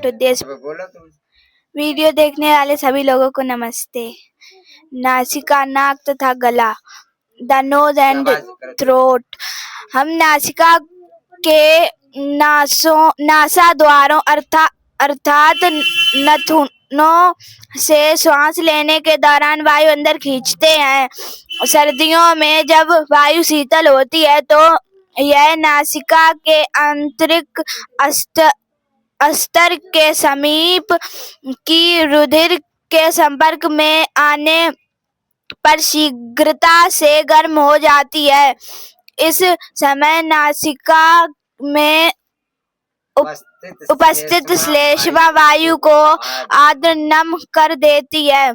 उद्देश्य। वीडियो देखने वाले सभी लोगों को नमस्ते। नासिका, नाक तथा गला, द नोज एंड थ्रोट। हम नासिका के नासा द्वारों अर्थात नथुनों से श्वास लेने के दौरान वायु अंदर खींचते हैं। सर्दियों में जब वायु शीतल होती है तो यह नासिका के आंतरिक अस्तर के समीप की रुधिर के संपर्क में आने पर शीघ्रता से गर्म हो जाती है। इस समय नासिका में उपस्थित श्लेष्मा वायु को आर्द्र नम कर देती है।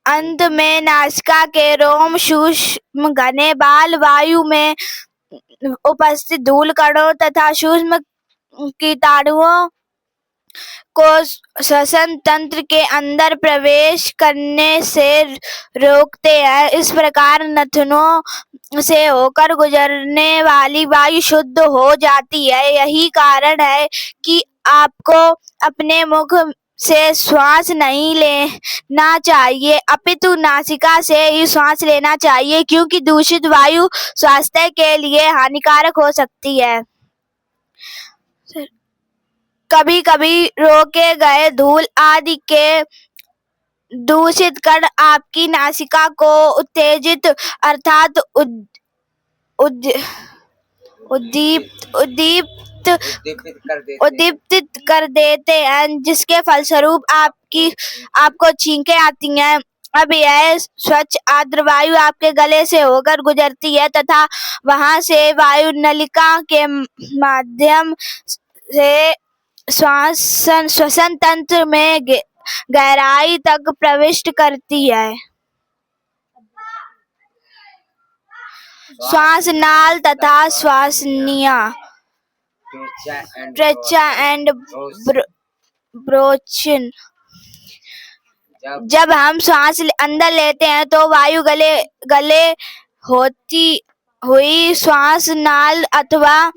अंत में नासिका के रोम, सूक्ष्म घने बाल, वायु में उपस्थित धूल कणों तथा सूक्ष्म कीटाणुओं को श्वसन तंत्र के अंदर प्रवेश करने से रोकते हैं। इस प्रकार नथुनों से होकर गुजरने वाली वायु शुद्ध हो जाती है। यही कारण है कि आपको अपने मुख से श्वास नहीं लेना चाहिए, अपितु नासिका से ही श्वास लेना चाहिए, क्योंकि दूषित वायु स्वास्थ्य के लिए हानिकारक हो सकती है। कभी कभी रोके गए धूल आदि के दूषित कण आपकी नासिका को उत्तेजित अर्थात उद्दीपित कर देते हैं, जिसके फलस्वरूप आपको छींकें आती हैं। अब यह स्वच्छ आर्द्र वायु आपके गले से होकर गुजरती है तथा वहां से वायु नलिका के माध्यम से श्वसन तंत्र में गहराई तक प्रविष्ट करती है। श्वासनाल तथा श्वसनिया, ट्रेचा एंड ब्रोंचिन। जब हम श्वास अंदर लेते हैं तो वायु गले होती हुई श्वासनाल अथवा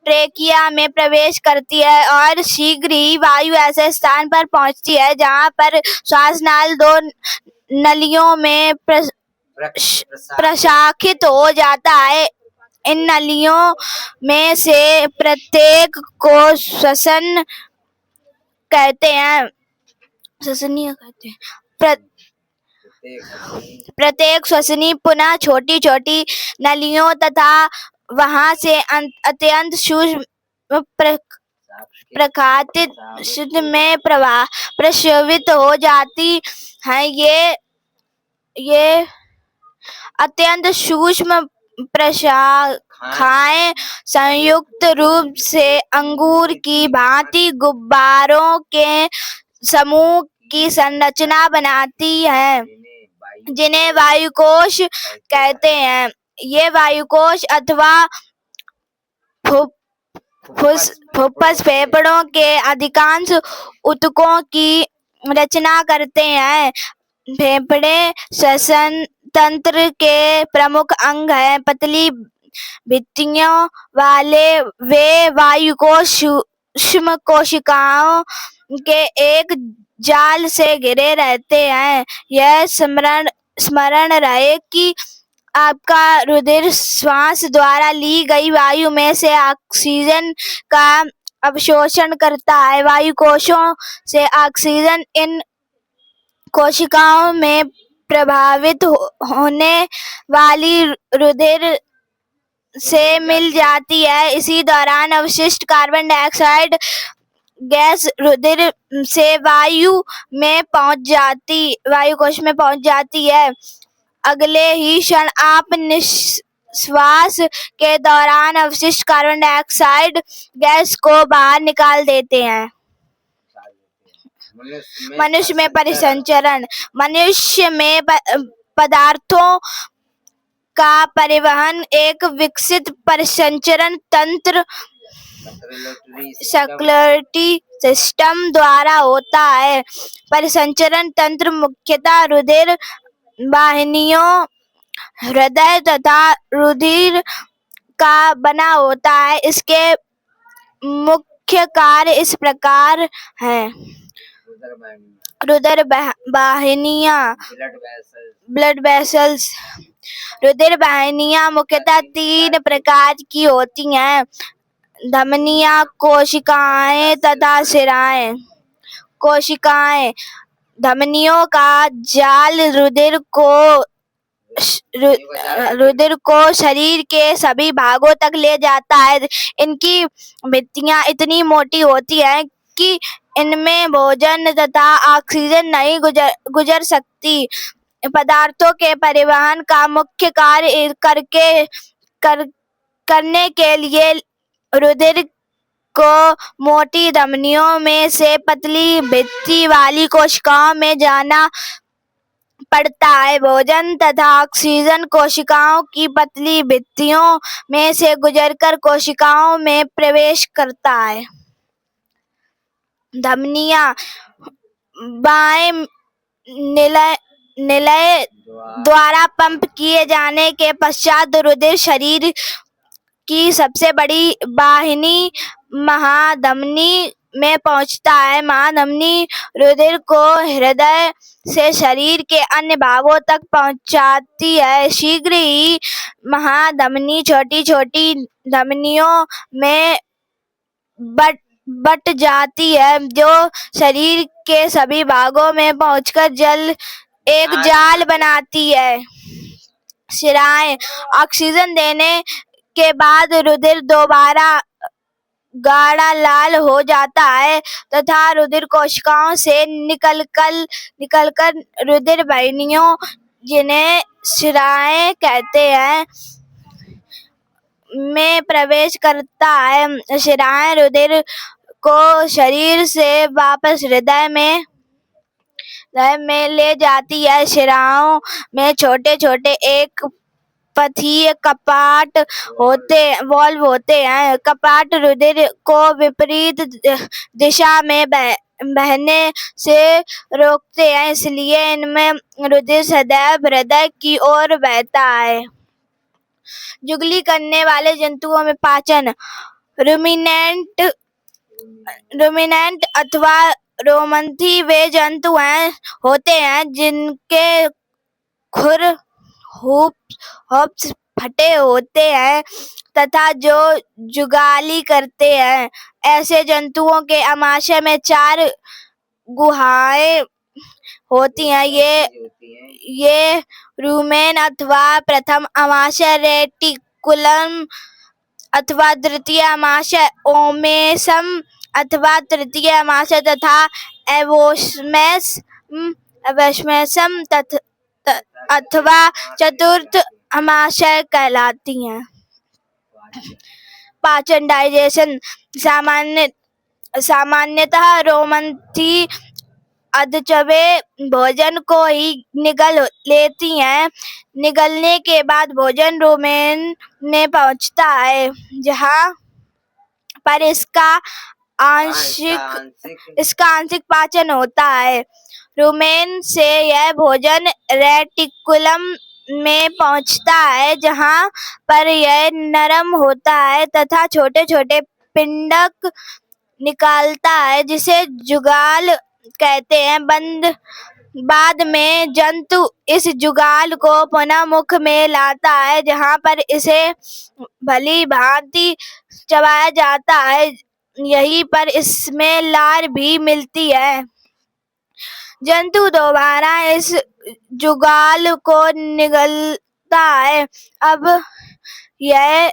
ट्रेकिया में प्रवेश करती है और शीघ्र ही वायु ऐसे स्थान पर पहुंचती है जहां पर श्वासनाल दो नलियों में प्रशाखित हो जाता है। इन नलियों में से प्रत्येक को श्वसन कहते हैं। प्रत्येक श्वसनी पुनः छोटी छोटी नलियों तथा वहां से अत्यंत सूक्ष्म प्रकाशित शुद्ध में प्रस्रवित हो जाती है। ये अत्यंत सूक्ष्म प्रशाखाएं संयुक्त रूप से अंगूर की भांति गुब्बारों के समूह की संरचना बनाती हैं, जिन्हें वायुकोश कहते हैं। ये वायुकोश अथवा फुफ्फुस फेफड़ों के अधिकांश ऊतकों की रचना करते हैं। फेफड़े श्वसन तंत्र के प्रमुख अंग हैं। पतली भित्तियों वाले वे वायुकोश सूक्ष्म कोशिकाओं के एक जाल से घिरे रहते हैं। यह स्मरण रहे कि आपका रुधिर श्वास द्वारा ली गई वायु में से ऑक्सीजन का अवशोषण करता है। वायु कोशों से ऑक्सीजन इन कोशिकाओं में प्रभावित होने वाली रुधिर से मिल जाती है। इसी दौरान अवशिष्ट कार्बन डाइऑक्साइड गैस रुधिर से वायु कोश में पहुंच जाती है। अगले ही क्षण आप निश्वास के दौरान अवशिष्ट कार्बन डाइऑक्साइड गैस को बाहर निकाल देते हैं। मनुष्य में परिसंचरण। मनुष्य में पदार्थों का परिवहन एक विकसित परिसंचरण तंत्र सर्कुलेटरी सिस्टम द्वारा होता है। परिसंचरण तंत्र मुख्यतः रुधिर वाहिनियों, हृदय तथा रुधिर का बना होता है। इसके मुख्य मुख्य कार्य इस प्रकार हैं। रुधिर वाहिनियां, ब्लड वेसल्स। रुधिर वाहिनियां मुख्यतः 3 प्रकार की होती हैं: धमनियां, कोशिकाएं तथा शिराएं। कोशिकाएं: धमनियों का जाल रुधिर को शरीर के सभी भागों तक ले जाता है। इनकी भित्तियां इतनी मोटी होती हैं कि इनमें भोजन तथा ऑक्सीजन नहीं गुजर सकती। पदार्थों के परिवहन का मुख्य कार्य करने के लिए रुधिर को मोटी धमनियों में से पतली भित्ति वाली कोशिकाओं में जाना पड़ता है। भोजन तथा ऑक्सीजन कोशिकाओं की पतली भित्तियों में से गुजरकर कोशिकाओं में प्रवेश करता है। धमनियां बाएं निलय द्वारा पंप किए जाने के पश्चात रुधिर शरीर की सबसे बड़ी वाहिनी महाधमनी में पहुंचता है। महाधमनी रुधिर को हृदय से शरीर के अन्य भागों तक पहुंचाती है। शीघ्र ही महाधमनी छोटी छोटी धमनियों में बट जाती है, जो शरीर के सभी भागों में पहुंचकर एक जाल बनाती है। शिराएं: ऑक्सीजन देने के बाद रुधिर दोबारा गाढ़ा लाल हो जाता है तथा रुधिर कोशिकाओं से निकलकर रुधिर वाहिनियों, जिन्हें शिराएं कहते हैं, में प्रवेश करता है। शिराएं रुधिर को शरीर से वापस हृदय में ले जाती है। शिराओं में छोटे छोटे एक पथीय कपाट वाल्व होते हैं। कपाट रुधिर को विपरीत दिशा में बहने से रोकते हैं, इसलिए इनमें रुधिर सदैव हृदय की ओर बहता है। जुगली करने वाले जंतुओं में पाचन: रुमिनेंट अथवा रोमंथी वे जंतु होते हैं जिनके खुर होप्स फटे होते हैं तथा जो जुगाली करते हैं। ऐसे जंतुओं के आमाशय में 4 गुहाएं होती हैं। ये रुमेन अथवा प्रथम आमाशय, रेटिकुलम अथवा द्वितीय आमाशय, ओमेसम अथवा तृतीय आमाशय तथा एवोस्मेसम अथवा चतुर्थ आमाशय कहलाती हैं। पाचन डाइजेशन: सामान्यतः रोमंथी अधचबे भोजन को ही निगल लेती हैं। निगलने के बाद भोजन रुमेन में पहुंचता है, जहां पर इसका आंशिक पाचन होता है। रुमेन से यह भोजन रेटिकुलम में पहुंचता है, जहां पर यह नरम होता है तथा छोटे छोटे पिंडक निकालता है, जिसे जुगाल कहते हैं। बाद में जंतु इस जुगाल को पुनः मुख में लाता है, जहां पर इसे भली भांति चबाया जाता है। यहीं पर इसमें लार भी मिलती है। जंतु दोबारा इस जुगाल को निगलता है। अब यह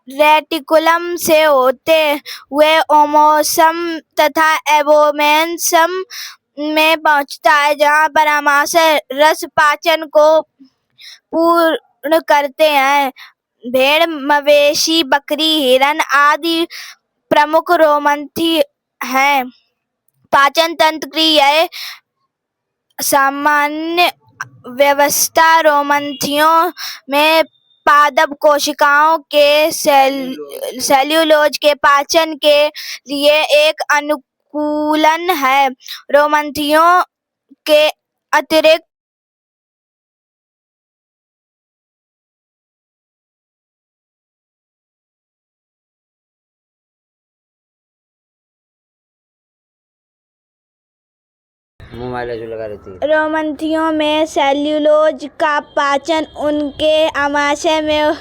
रेटिकुलम से होते हुए ओमोसम तथा एवोमेसम में पहुंचता है, जहां पर आमाशय रस पाचन को पूर्ण करते हैं। भेड़, मवेशी, बकरी, हिरण आदि प्रमुख रोमंथी हैं। पाचन तंत्र की यह सामान्य व्यवस्था रोमंथियों में पादप कोशिकाओं के सेल्यूलोज के पाचन के लिए एक अनुकूलन है। रोमंथियों के अतिरिक्त रोमन्थियों में सेल्यूलोज का पाचन उनके आमाशय में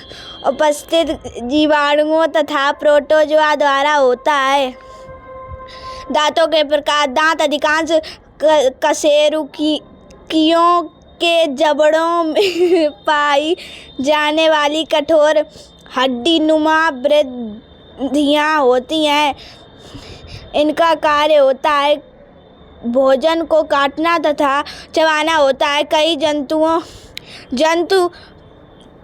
उपस्थित जीवाणुओं तथा प्रोटोजोआ द्वारा होता है। दांतों के प्रकार। दांत अधिकांश कशेरुकियों के जबड़ों में पाई जाने वाली कठोर हड्डीनुमा ग्रंथियां होती हैं। इनका कार्य होता है भोजन को काटना तथा चबाना होता है। कई जंतु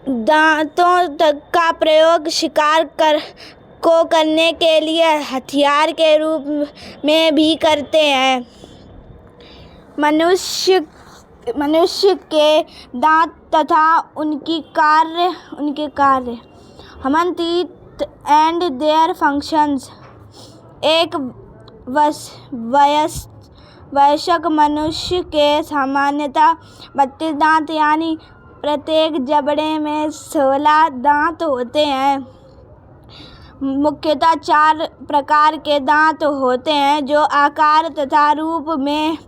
दांतों का प्रयोग शिकार करने के लिए हथियार के रूप में भी करते हैं। मनुष्य के दांत तथा उनके कार्य human teeth and their functions. एक वयस्क मनुष्य के सामान्यतः 32 दांत यानी प्रत्येक जबड़े में 16 दांत होते हैं। मुख्यतः 4 प्रकार के दांत होते हैं जो आकार तथा रूप में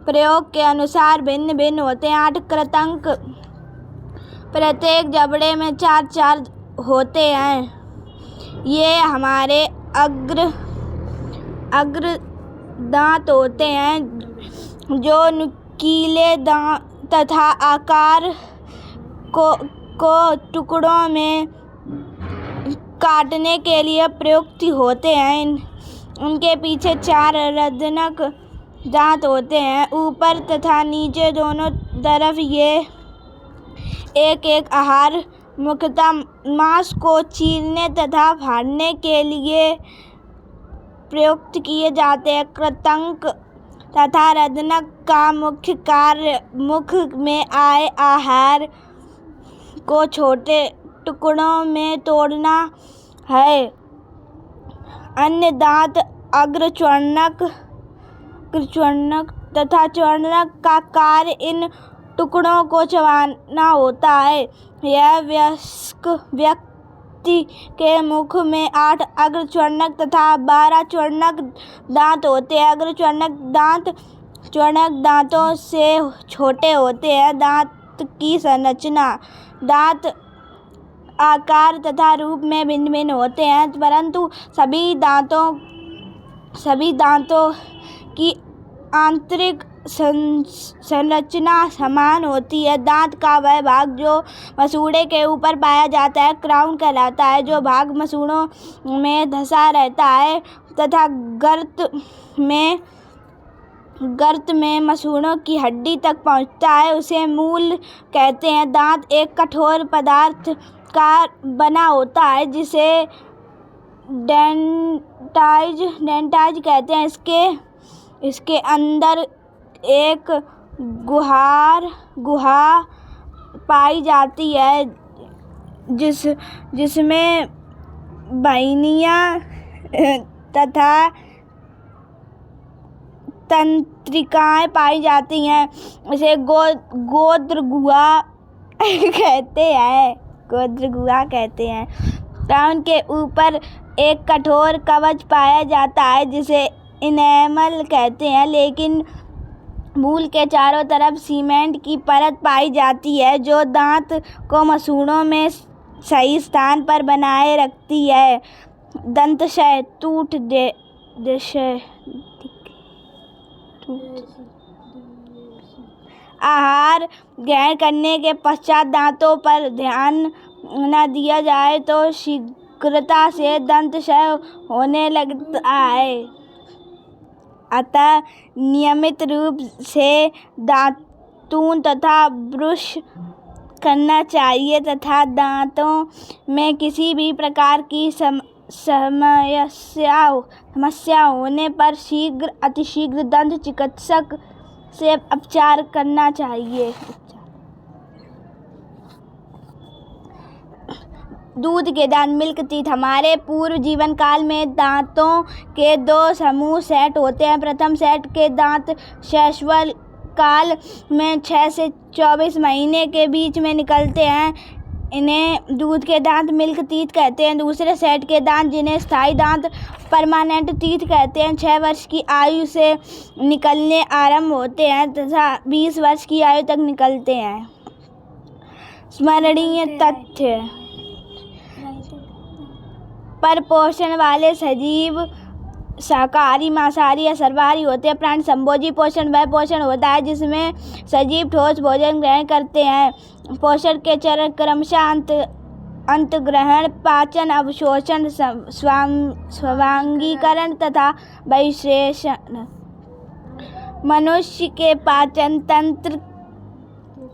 प्रयोग के अनुसार भिन्न भिन्न होते हैं। 8 कृंतक प्रत्येक जबड़े में 4 होते हैं। ये हमारे अग्र दांत होते हैं जो नुकीले दांत तथा आकार को टुकड़ों में काटने के लिए प्रयुक्त होते हैं। उनके पीछे 4 रदनक दांत होते हैं। ऊपर तथा नीचे दोनों तरफ ये एक आहार मुख्यतः मांस को चीरने तथा फाड़ने के लिए प्रयुक्त किए जाते हैं। कृंतक तथा रदनक का मुख्य कार्य मुख में आए आहार को छोटे टुकड़ों में तोड़ना है। अन्य दांत अग्रचर्वणक तथा चर्वणक का कार्य इन टुकड़ों को चबाना होता है। यह वयस्क व्यक्ति के मुख में 8 अग्रचर्वणक तथा 12 चर्वणक दांत होते हैं। अग्रचर्वणक दांत चर्वणक दांतों से छोटे होते हैं। दांत की संरचना। दांत आकार तथा रूप में भिन्न भिन्न होते हैं परंतु सभी दांतों की आंतरिक संरचना समान होती है। दांत का वह भाग जो मसूड़े के ऊपर पाया जाता है क्राउन कहलाता है। जो भाग मसूड़ों में धंसा रहता है तथा गर्त में मसूड़ों की हड्डी तक पहुंचता है उसे मूल कहते हैं। दांत एक कठोर पदार्थ का बना होता है जिसे डेंटाइज कहते हैं। इसके अंदर एक गुहा पाई जाती है जिसमें वाहिनियां तथा तंत्रिकाएं पाई जाती हैं। इसे गोत्र गुहा कहते हैं। कान के ऊपर एक कठोर कवच पाया जाता है जिसे इनेमल कहते हैं। लेकिन मूल के चारों तरफ सीमेंट की परत पाई जाती है जो दांत को मसूड़ों में सही स्थान पर बनाए रखती है। दंताशय आहार ग्रहण करने के पश्चात दांतों पर ध्यान न दिया जाए तो शीघ्रता से दंताशय होने लगता है। अतः नियमित रूप से दातून तथा ब्रश करना चाहिए तथा दांतों में किसी भी प्रकार की समस्या होने पर अतिशीघ्र दंत चिकित्सक से उपचार करना चाहिए। दूध के दांत मिल्क टीथ। हमारे पूर्व जीवन काल में दांतों के 2 समूह सेट होते हैं। प्रथम सेट के दांत शैशव काल में 6 से 24 महीने के बीच में निकलते हैं। इन्हें दूध के दांत मिल्क टीथ कहते हैं। दूसरे सेट के दांत जिन्हें स्थायी दांत परमानेंट टीथ कहते हैं 6 वर्ष की आयु से निकलने आरंभ होते हैं तथा 20 वर्ष की आयु तक निकलते हैं। स्मरणीय तथ्य पर पोषण वाले सजीव शाकाहारी, मांसाहारी या सर्वाहारी होते हैं। प्राणी संभोजी पोषण वह पोषण होता है जिसमें सजीव ठोस भोजन ग्रहण करते हैं। पोषण के चरण क्रमशः अंतग्रहण, पाचन, अवशोषण, स्वांगीकरण तथा बहिर्वेशन। मनुष्य के पाचन तंत्र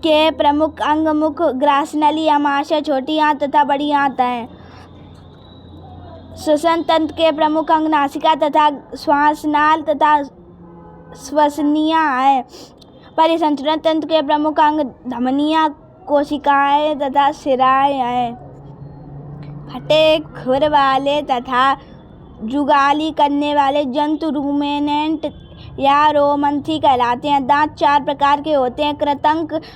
के प्रमुख अंग मुख, ग्रासनली, आमाशय, छोटी आंत तथा बड़ी आंत हैं। श्वसन तंत्र के प्रमुख अंग नासिका तथा श्वासनाल तथा श्वसनिया है। परिसंचरण तंत्र के प्रमुख अंग धमनियां, कोशिकाएं तथा शिराएं हैं। फटे खुर वाले तथा जुगाली करने वाले जंतु रूमिनेंट या रोमंथी कहलाते हैं। दांत 4 प्रकार के होते हैं। कृंतक,